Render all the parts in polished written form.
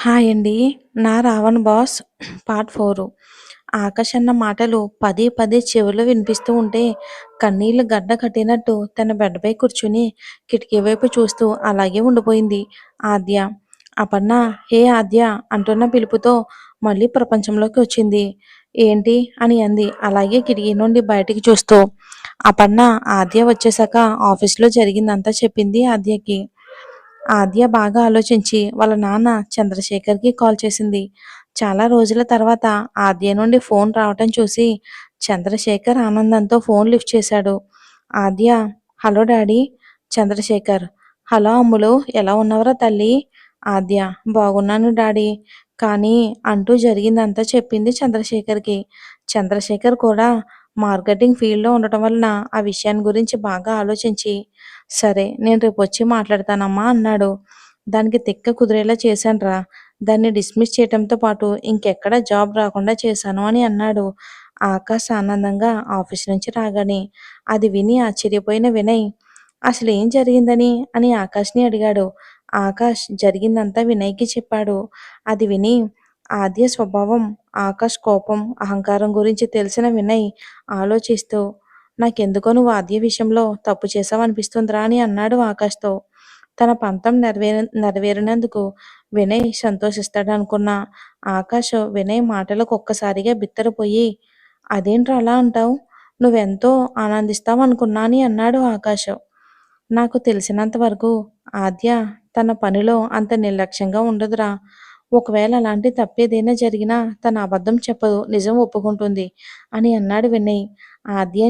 Hi అండి. నా 'Raavan boss' part 4. Akash అన్న మాటలు పదే పదే చెవుల్లో వినిపిస్తూ ఉంటే కన్నీళ్లు గడ్డ కట్టినట్టు తన బెడ్‌పై కూర్చుని కిటికీ వైపు చూస్తూ అలాగే ఉండిపోయింది ఆద్య. అపర్ణ హే ఆద్య అంటున్న పిలుపుతో మళ్ళీ ప్రపంచంలోకి వచ్చింది. ఏంటి అని అంది అలాగే కిటికీ నుండి బయటికి చూస్తూ. అపర్ణ ఆద్య వచ్చేశాక ఆఫీస్‌లో జరిగిందంతా చెప్పింది ఆద్యకి. ఆద్య బాగా ఆలోచించి వాళ్ళ నాన్న చంద్రశేఖర్‌కి కాల్ చేసింది. చాలా రోజుల తర్వాత ఆద్య నుండి ఫోన్ రావటం చూసి చంద్రశేఖర్ ఆనందంతో ఫోన్ లిఫ్ట్ చేశాడు. ఆద్య హలో డాడీ. చంద్రశేఖర్ హలో అమ్ములు ఎలా ఉన్నవురా తల్లి. ఆద్య బాగున్నాను డాడీ. కానీ అంటూ జరిగిందంతా చెప్పింది చంద్రశేఖర్‌కి. చంద్రశేఖర్ కూడా మార్కెటింగ్ ఫీల్డ్‌లో ఉండటం వలన ఆ విషయాన్ని గురించి బాగా ఆలోచించి సరే నేను రేపొచ్చి మాట్లాడతానమ్మా అన్నాడు. దానికి తిక్క కుదిరేలా చేశానురా. దాన్ని డిస్మిస్ చేయటంతో పాటు ఇంకెక్కడా జాబ్ రాకుండా చేశాను అని అన్నాడు. ఆకాష్ ఆనందంగా ఆఫీస్ నుంచి రాగానే. అది విని ఆశ్చర్యపోయిన వినయ్ అసలేం జరిగిందని అని ఆకాష్‌ని అడిగాడు. ఆకాష్ జరిగిందంతా వినయ్‌కి చెప్పాడు. అది విని ఆద్య స్వభావం, ఆకాష్ కోపం, అహంకారం గురించి తెలిసిన వినయ్ ఆలోచిస్తూ నాకెందుకో నువ్వు ఆద్య విషయంలో తప్పు చేశావనిపిస్తుందిరా అని అన్నాడు ఆకాష్‌తో. తన పంతం నెరవేరినందుకు వినయ్ సంతోషిస్తాడనుకున్న ఆకాష్ వినయ్ మాటలకు ఒక్కసారిగా బిత్తరపోయి అదేంట్రా అలా అంటావు? నువ్వెంతో ఆనందిస్తావనుకున్నా అని అన్నాడు ఆకాష్. నాకు తెలిసినంత వరకు ఆద్య తన పనిలో అంత నిర్లక్ష్యంగా ఉండదురా. ఒకవేళ అలాంటి తప్పేదైనా జరిగినా తను అబద్ధం చెప్పదు. నిజం ఒప్పుకుంటుంది అని అన్నాడు వినయ్. ఆద్య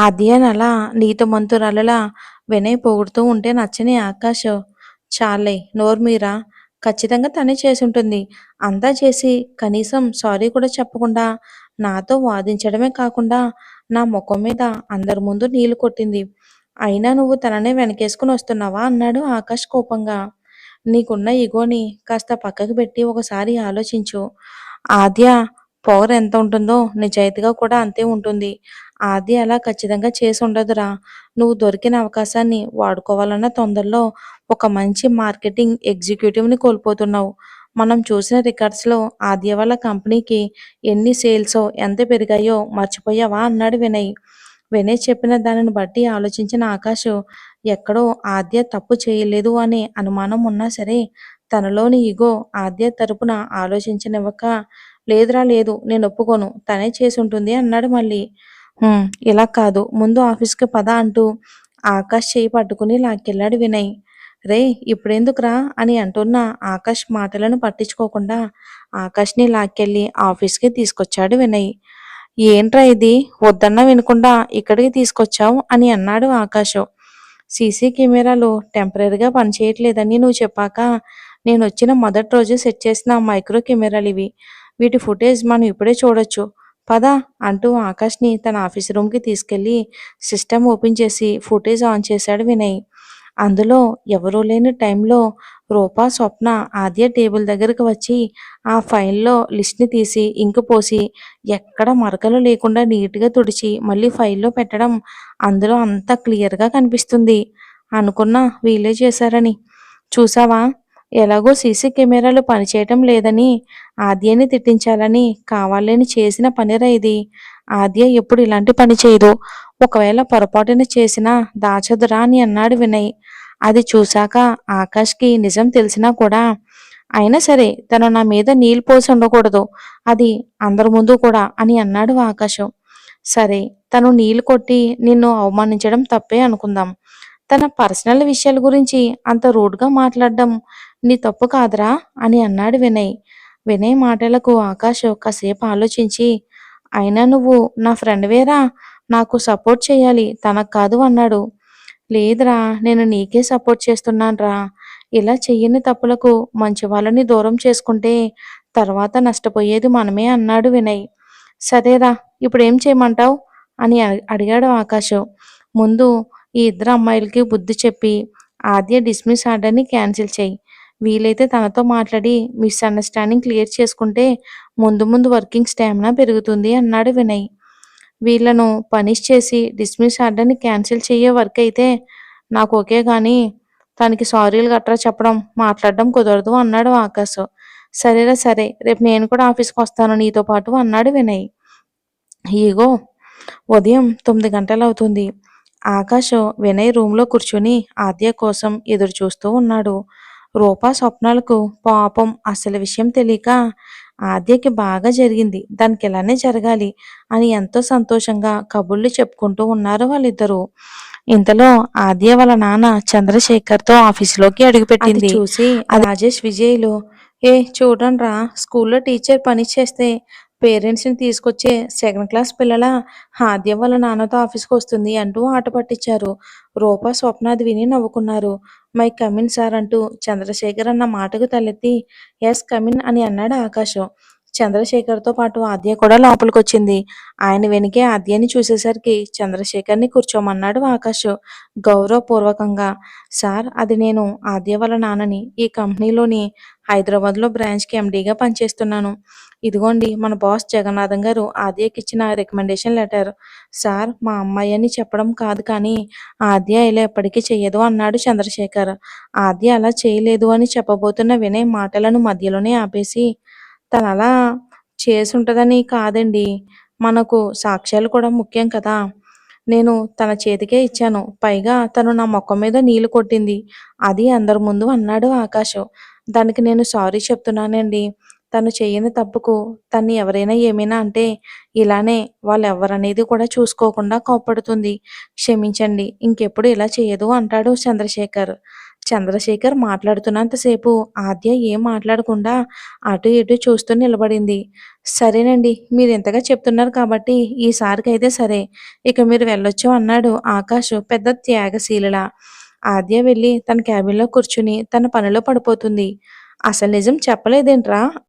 ఆద్యనలా నీతిమంతురాలిలా వినయ్ పొగుడుతూ ఉంటే నచ్చని ఆకాష్ చాల్లే నోర్మూయిరా. ఖచ్చితంగా తనే చేసుంటుంది. అంతా చేసి కనీసం సారీ కూడా చెప్పకుండా నాతో వాదించడమే కాకుండా నా మొఖం మీద అందరి ముందు నీళ్లు కొట్టింది. అయినా నువ్వు తననే వెనకేసుకుని వస్తున్నావా అన్నాడు ఆకాష్ కోపంగా. నీకున్న ఇగోని కాస్త పక్కకు పెట్టి ఒకసారి ఆలోచించు. ఆద్య పొగరు ఎంత ఉంటుందో నిజాయితీగా కూడా అంతే ఉంటుంది. ఆద్య అలా ఖచ్చితంగా చేసి ఉండదురా. నువ్వు దొరికిన అవకాశాన్ని వాడుకోవాలన్న తొందరలో ఒక మంచి మార్కెటింగ్ ఎగ్జిక్యూటివ్‌ని కోల్పోతున్నావు. మనం చూసిన రికార్డ్స్‌లో ఆద్య వాళ్ళ కంపెనీకి ఎన్ని సేల్సో, ఎంత పెరిగాయో మర్చిపోయావా అన్నాడు వినయ్. వినయ్ చెప్పిన దానిని బట్టి ఆలోచించిన ఆకాష్ ఎక్కడో ఆద్య తప్పు చేయలేదు అనే అనుమానం ఉన్నా సరే తనలోని ఇగో ఆద్య తరపున ఆలోచించనివ్వక లేదురా లేదు నేను ఒప్పుకోను తనే చేసుంటుంది అన్నాడు మళ్ళీ. ఇలా కాదు ముందు ఆఫీస్‌కి పద అంటూ ఆకాష్ చెయ్యి పట్టుకుని లాక్కెళ్ళాడు వినయ్. రేయ్ ఇప్పుడెందుకురా అని అంటున్న ఆకాష్ మాటలను పట్టించుకోకుండా ఆకాష్‌ని లాక్కెళ్ళి ఆఫీస్‌కి తీసుకొచ్చాడు వినయ్. ఏంట్రా ఇది వద్దన్నా వినకుండా ఇక్కడికి తీసుకొచ్చావు అని అన్నాడు ఆకాష్. సీసీ కెమెరాలు టెంపరరీగా పనిచేయట్లేదని నువ్వు చెప్పాక నేనొచ్చిన మొదటి రోజు సెట్ చేసిన మైక్రో కెమెరాలివి. వీటి ఫుటేజ్ మనం ఇప్పుడే చూడొచ్చు. పద అంటూ ఆకాష్‌ని తన ఆఫీస్ రూమ్‌కి తీసుకెళ్ళి సిస్టమ్ ఓపెన్ చేసి ఫుటేజ్ ఆన్ చేశాడు వినయ్. అందులో ఎవరూ లేని టైంలో రూప, స్వప్న, ఆద్య టేబుల్ దగ్గరకు వచ్చి ఆ ఫైల్‌లో లిస్ట్‌ని తీసి ఇంకు పోసి ఎక్కడ మరకలు లేకుండా నీట్‌గా తుడిచి మళ్ళీ ఫైల్‌లో పెట్టడం అందులో అంతా క్లియర్‌గా కనిపిస్తుంది. అనుకున్నా వీళ్ళే చేశారని. చూసావా? ఎలాగో సీసీ కెమెరాలు పనిచేయటం లేదని ఆద్యని తిట్టించాలని కావాలని చేసిన పనిరా ఇది. ఆద్య ఎప్పుడు ఇలాంటి పని చేయదు. ఒకవేళ పొరపాటున చేసినా దాచదురా అని అన్నాడు వినయ్. అది చూశాక ఆకాష్‌కి నిజం తెలిసినా కూడా అయినా సరే తను నా మీద నీళ్ళు పోసి ఉండకూడదు. అది అందరి ముందు కూడా అని అన్నాడు ఆకాష్. సరే తను నీళ్ళు కొట్టి నిన్ను అవమానించడం తప్పే అనుకుందాం. తన పర్సనల్ విషయాల గురించి అంత రూడ్‌గా మాట్లాడడం నీ తప్పు కాదురా అని అన్నాడు వినయ్. వినయ్ మాటలకు ఆకాష్ కాసేపు ఆలోచించి అయినా నువ్వు నా ఫ్రెండ్‌వేరా నాకు సపోర్ట్ చేయాలి తనకు కాదు అన్నాడు. లేదురా నేను నీకే సపోర్ట్ చేస్తున్నానురా. ఇలా చెయ్యని తప్పులకు మంచి వాళ్ళని దూరం చేసుకుంటే తర్వాత నష్టపోయేది మనమే అన్నాడు వినయ్. సరేరా ఇప్పుడేం చేయమంటావు అని అడిగాడు ఆకాష్. ముందు ఈ ఇద్దరు అమ్మాయిలకి బుద్ధి చెప్పి ఆద్య డిస్మిస్ ఆర్డర్‌ని క్యాన్సిల్ చెయ్యి. వీలైతే తనతో మాట్లాడి మిస్‌అండర్‌స్టాండింగ్ క్లియర్ చేసుకుంటే ముందు ముందు వర్కింగ్ స్టామినా పెరుగుతుంది అన్నాడు వినయ్. వీళ్ళను పనిష్ చేసి డిస్మిస్ ఆర్డర్‌ని క్యాన్సిల్ చెయ్యే వర్క్ అయితే నాకు ఓకే గానీ తనకి సారీలు గట్రా చెప్పడం, మాట్లాడడం కుదరదు అన్నాడు ఆకాష్. సరేరా సరే, రేపు నేను కూడా ఆఫీస్‌కి వస్తాను నీతో పాటు అన్నాడు వినయ్. ఇగో ఉదయం 9 గంటలవుతుంది. ఆకాష్ వినయ్ రూమ్‌లో కూర్చొని ఆద్య కోసం ఎదురు చూస్తూ ఉన్నాడు. రూప స్వప్నాలకు పాపం అసలు విషయం తెలియక ఆద్యకి బాగా జరిగింది, దానికి ఇలానే జరగాలి అని ఎంతో సంతోషంగా కబుర్లు చెప్పుకుంటూ ఉన్నారు వాళ్ళిద్దరూ. ఇంతలో ఆద్య వాళ్ళ నాన్న చంద్రశేఖర్‌తో ఆఫీసులోకి అడుగుపెట్టింది. అది చూసి రాజేష్, విజయ్‌లు చూడండ్రా, స్కూల్‌లో టీచర్ పని చేస్తే పేరెంట్స్‌ని తీసుకొచ్చే సెకండ్ క్లాస్ పిల్లల ఆద్య వాళ్ళ నాన్నతో ఆఫీస్‌కొస్తుంది అంటూ ఆట పట్టించారు. రూప, స్వప్న అది విని నవ్వుకున్నారు. మై కమిన్ సార్ అంటూ చంద్రశేఖర్ అన్న మాటకు తలెత్తి యస్ కమిన్ అని అన్నాడు ఆకాష్. చంద్రశేఖర్‌తో పాటు ఆద్య కూడా లోపలికొచ్చింది. ఆయన వెనుకే ఆద్యని చూసేసరికి చంద్రశేఖర్‌ని కూర్చోమన్నాడు ఆకాష్ గౌరవపూర్వకంగా. సార్, అది నేను ఆద్య వాళ్ళ నాన్నని. ఈ కంపెనీలోని హైదరాబాద్‌లో బ్రాంచ్‌కి ఎండీగా పనిచేస్తున్నాను. ఇదిగోండి మన బాస్ జగన్నాథం గారు ఆద్యకిచ్చిన రికమెండేషన్ లెటర్. సార్, మా అమ్మాయి అని చెప్పడం కాదు కానీ ఆద్య ఇలా ఎప్పటికీ చెయ్యదు అన్నాడు చంద్రశేఖర్. ఆద్య అలా చేయలేదు అని చెప్పబోతున్న వినయ్ మాటలను మధ్యలోనే ఆపేసి, తనలా చేసుంటదని కాదండి. మనకు సాక్ష్యాలు కూడా ముఖ్యం కదా! నేను తన చేతికే ఇచ్చాను. పైగా తను నా మొఖం మీద నీళ్లు కొట్టింది. అది అందరి ముందు అన్నాడు ఆకాష్. దానికి నేను సారీ చెప్తున్నానండి. తను చెయ్యని తప్పుకు తన్ని ఎవరైనా ఏమైనా అంటే ఇలానే వాళ్ళెవ్వరనేది కూడా చూసుకోకుండా కోప్పడుతుంది. క్షమించండి. ఇంకెప్పుడు ఇలా చెయ్యదు అంటాడు చంద్రశేఖర్. చంద్రశేఖర్ మాట్లాడుతున్నంత సేపు ఆద్య ఏం మాట్లాడకుండా అటు ఇటు చూస్తూ నిలబడింది. సరేనండి, మీరింతగా చెప్తున్నారు కాబట్టి ఈసారికైతే సరే. ఇక మీరు వెళ్ళొచ్చు అన్నాడు ఆకాష్ పెద్ద త్యాగశీలిలా. ఆద్య వెళ్ళి తన క్యాబిన్‌లో కూర్చుని తన పనిలో పడిపోతుంది. అసలు నిజం చెప్పలేదేంట్రా